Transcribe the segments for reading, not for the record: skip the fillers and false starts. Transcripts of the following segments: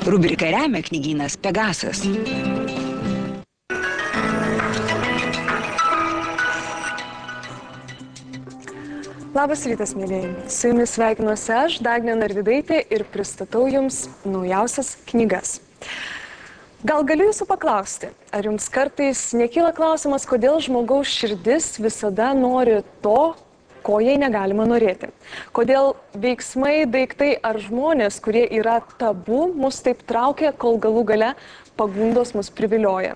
Rubriką remia knygynas Pegasas. Labas rytas, mėlyjeji. Su jumis sveikinuosi aš, Dagnė Narvydaitė, ir pristatau jums naujausias knygas. Gal galiu jūsų paklausti, ar jums kartais nekyla klausimas, kodėl žmogaus širdis visada nori to, ko jai negalima norėti? Kodėl veiksmai, daiktai ar žmonės, kurie yra tabu, mus taip traukia, kol galų gale pagundos mus privilioja?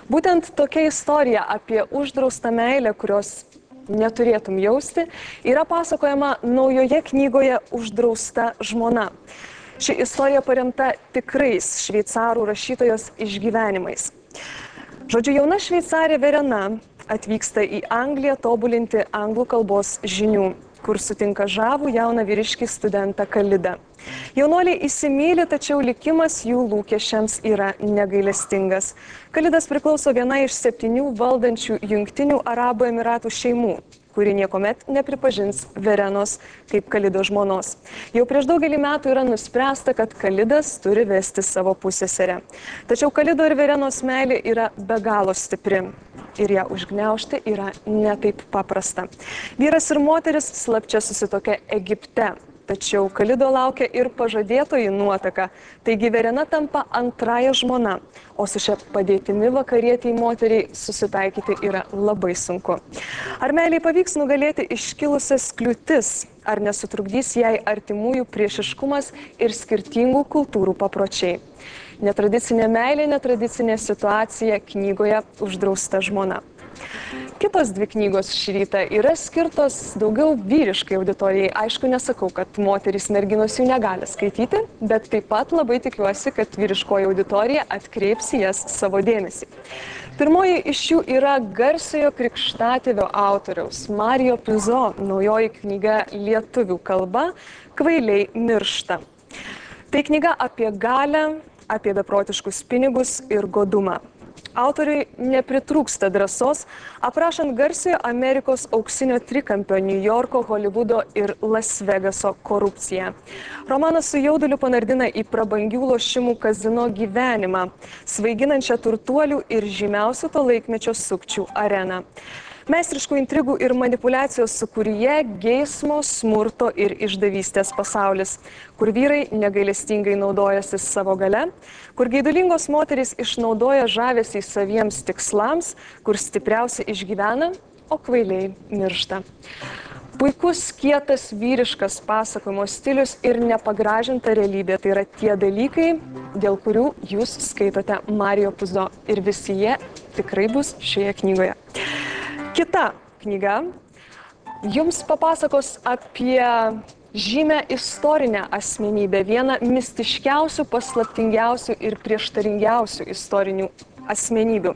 Būtent tokia istorija apie uždraustą meilę, kurios neturėtum jausti, yra pasakojama naujoje knygoje Uždrausta žmona. Ši istorija paremta tikrais šveicarų rašytojos išgyvenimais. Žodžiu, jauna šveicarė Verena atvyksta į Angliją tobulinti anglų kalbos žinių, kur sutinka žavų jauną vyriškį studentą Kalidą. Jaunuoliai įsimyli, tačiau likimas jų lūkesčiams yra negailestingas. Kalidas priklauso viena iš 7 valdančių Jungtinių Arabų Emiratų šeimų, kuri niekuomet nepripažins Verenos kaip Kalido žmonos. Jau prieš daugelį metų yra nuspręsta, kad Kalidas turi vesti savo pusseserę. Tačiau Kalido ir Verenos meilė yra be galo stipri ir ją užgniaužti yra netaip paprasta. Vyras ir moteris slapčia susituokė Egipte. Tačiau Kalido laukia ir pažadėtoji nuotaka, taigi Verena tampa antrąja žmona, o su šia padėtimi vakarietiai moteriai susitaikyti yra labai sunku. Ar meiliai pavyks nugalėti iškilusias kliūtis, ar nesutrukdys jai artimųjų priešiškumas ir skirtingų kultūrų papročiai? Netradicinė meilė, netradicinė situacija knygoje Uždrausta žmona. Kitos 2 knygos šį rytą yra skirtos daugiau vyriškai auditorijai. Aišku, nesakau, kad moterys merginos jų negali skaityti, bet taip pat labai tikiuosi, kad vyriškoji auditorija atkreips į jas savo dėmesį. Pirmoji iš jų yra garsiojo krikštatėvio autoriaus Mario Puzo naujoji knyga lietuvių kalba Kvailiai miršta. Tai knyga apie galią, apie beprotiškus pinigus ir godumą. Autoriui nepritrūksta drąsos, aprašant garsiojo Amerikos auksinio trikampio New Yorko, Holivudo ir Las Vegaso korupciją. Romanas su jauduliu panardina į prabangių lošimų kazino gyvenimą, svaiginančią turtuolių ir žymiausių to laikmečio sukčių areną. Meistriškų intrigų ir manipulacijos sūkuryje geismo, smurto ir išdavystės pasaulis, kur vyrai negailestingai naudojasi savo gale, kur geidulingos moterys išnaudoja žavesį saviems tikslams, kur stipriausi išgyvena, o kvailiai miršta. Puikus, kietas, vyriškas pasakojimo stilius ir nepagražinta realybė – tai yra tie dalykai, dėl kurių jūs skaitote Mario Puzo, ir visi jie tikrai bus šioje knygoje. Kita knyga jums papasakos apie žymę istorinę asmenybę, vieną mistiškiausių, paslaptingiausių ir prieštaringiausių istorinių asmenybių.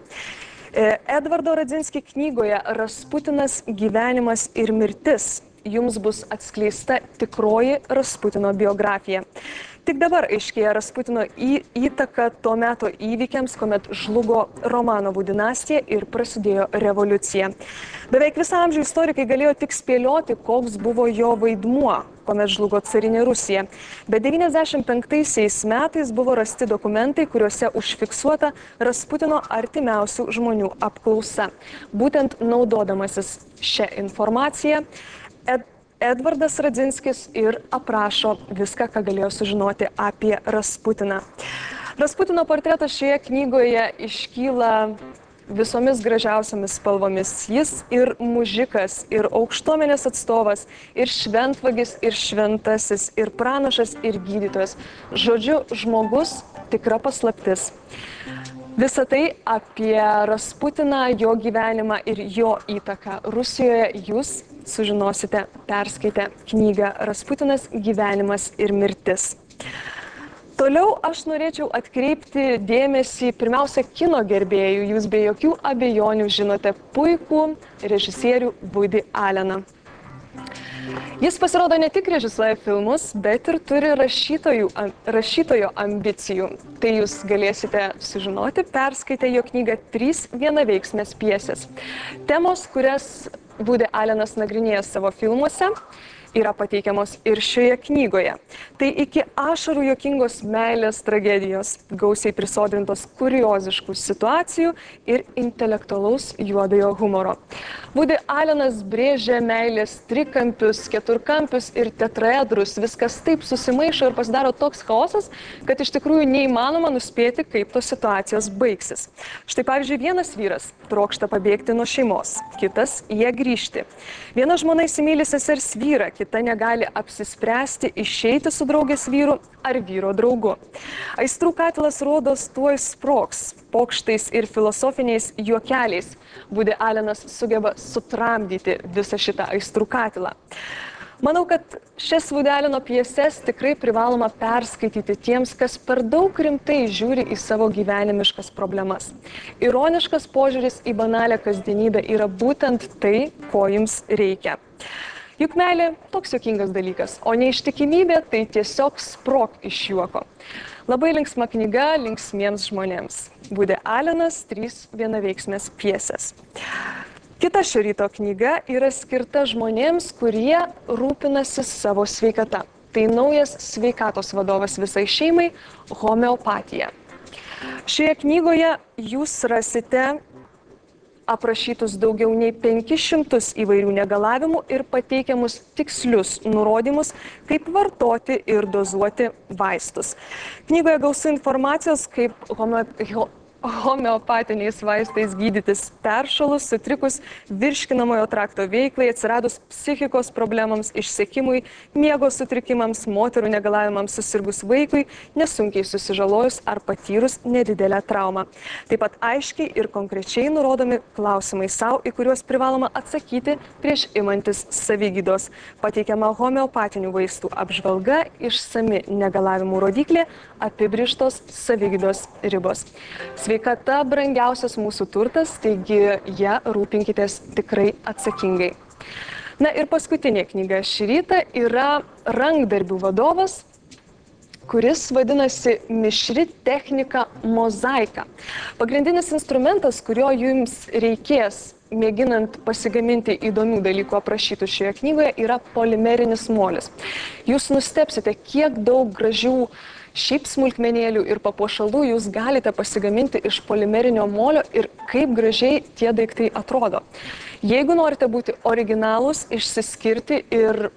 Edvardo Radzinski knygoje Rasputinas gyvenimas ir mirtis jums bus atskleista tikroji Rasputino biografija. Tik dabar aiškėja Rasputino įtaka to meto įvykiams, kuomet žlugo Romanovų dinastija ir prasidėjo revoliucija. Beveik visą amžių istorikai galėjo tik spėlioti, koks buvo jo vaidmuo, kuomet žlugo carinė Rusija. Bet 95 metais buvo rasti dokumentai, kuriuose užfiksuota Rasputino artimiausių žmonių apklausa. Būtent naudodamasis šią informaciją, Edvardas Radzinskis ir aprašo viską, ką galėjo sužinoti apie Rasputiną. Rasputino portretas šioje knygoje iškyla visomis gražiausiamis spalvomis. Jis ir mužikas, ir aukštuomenės atstovas, ir šventvagis, ir šventasis, ir pranašas, ir gydytojas. Žodžiu, žmogus tikra paslaptis. Visą tai apie Rasputiną, jo gyvenimą ir jo įtaką Rusijoje jūs sužinosite perskaitę knygą Rasputinas gyvenimas ir mirtis. Toliau aš norėčiau atkreipti dėmesį pirmiausia kino gerbėjų. Jūs be jokių abejonių žinote puikų režisierių Woody Alleną. Jis pasirodo ne tik režisuoja filmus, bet ir turi rašytojo ambicijų. Tai jūs galėsite sužinoti, perskaitę jo knygą 3 vienaveiksmės pjesės. Temos, kurias Woody Allenas nagrinėja savo filmuose, yra pateikiamos ir šioje knygoje. Tai iki ašarų juokingos meilės tragedijos, gausiai prisodrintos kurioziškų situacijų ir intelektualaus juodojo humoro. Woody Allenas brėžia meilės trikampius, keturkampius ir tetraedrus. Viskas taip susimaišo ir pasidaro toks chaosas, kad iš tikrųjų neįmanoma nuspėti, kaip tos situacijos baigsis. Štai pavyzdžiui, vienas vyras trokšta pabėgti nuo šeimos, kitas jie grįžti. Viena žmona įsimyli sesers vyrą, kita negali apsispręsti išeiti su draugės vyru ar vyro draugu. Aistrų katilas rodos tuoj sprogs, pokštais ir filosofiniais juokeliais. Woody Allenas sugeba sutramdyti visą šitą aistrų katilą. Manau, kad šias Woody Alleno pjeses tikrai privaloma perskaityti tiems, kas per daug rimtai žiūri į savo gyvenimiškas problemas. Ironiškas požiūris į banalią kasdienybę yra būtent tai, ko jums reikia. Juk meilė toks juokingas dalykas, o neištikimybė tai tiesiog sprog iš juoko. Labai linksma knyga linksmiems žmonėms. Woody Allenas 3 vienaveiksmės pjesės. Kita šio ryto knyga yra skirta žmonėms, kurie rūpinasi savo sveikata. Tai naujas sveikatos vadovas visai šeimai – homeopatija. Šioje knygoje jūs rasite aprašytus daugiau nei 500 įvairių negalavimų ir pateikiamus tikslius nurodymus, kaip vartoti ir dozuoti vaistus. Knygoje gausu informacijos, kaip homeopatiniais vaistais gydytis peršalus, sutrikus virškinamojo trakto veiklai, atsiradus psichikos problemams, išsekimui, miego sutrikimams, moterų negalavimams susirgus vaikui, nesunkiai susižalojus ar patyrus nedidelę traumą. Taip pat aiškiai ir konkrečiai nurodomi klausimai savo, į kuriuos privaloma atsakyti prieš imantis savigydos. Pateikiama homeopatinių vaistų apžvalga, išsami negalavimų rodiklė, apibrėžtos savigydos ribos. Sveikata brangiausias mūsų turtas, taigi ją rūpinkitės tikrai atsakingai. Na ir paskutinė knyga šį rytą yra rankdarbių vadovas, kuris vadinasi Mišri technika mozaika. Pagrindinis instrumentas, kurio jums reikės mėginant pasigaminti įdomių dalykų aprašytų šioje knygoje, yra polimerinis molis. Jūs nustebsite, kiek daug gražių šiaip smulkmenėlių ir papuošalų jūs galite pasigaminti iš polimerinio molio ir kaip gražiai tie daiktai atrodo. Jeigu norite būti originalūs, išsiskirti ir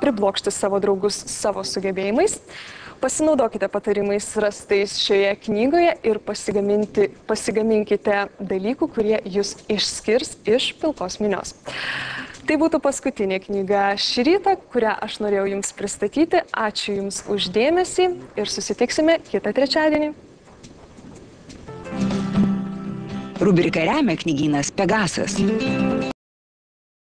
priblokšti savo draugus savo sugebėjimais, pasinaudokite patarimais rastais šioje knygoje ir pasigaminkite dalykų, kurie jūs išskirs iš pilkos minios. Tai būtų paskutinė knyga šį rytą, kurią aš norėjau jums pristatyti. Ačiū jums už dėmesį ir susitiksime kitą trečiadienį. Rubrika remia knygynas Pegasas.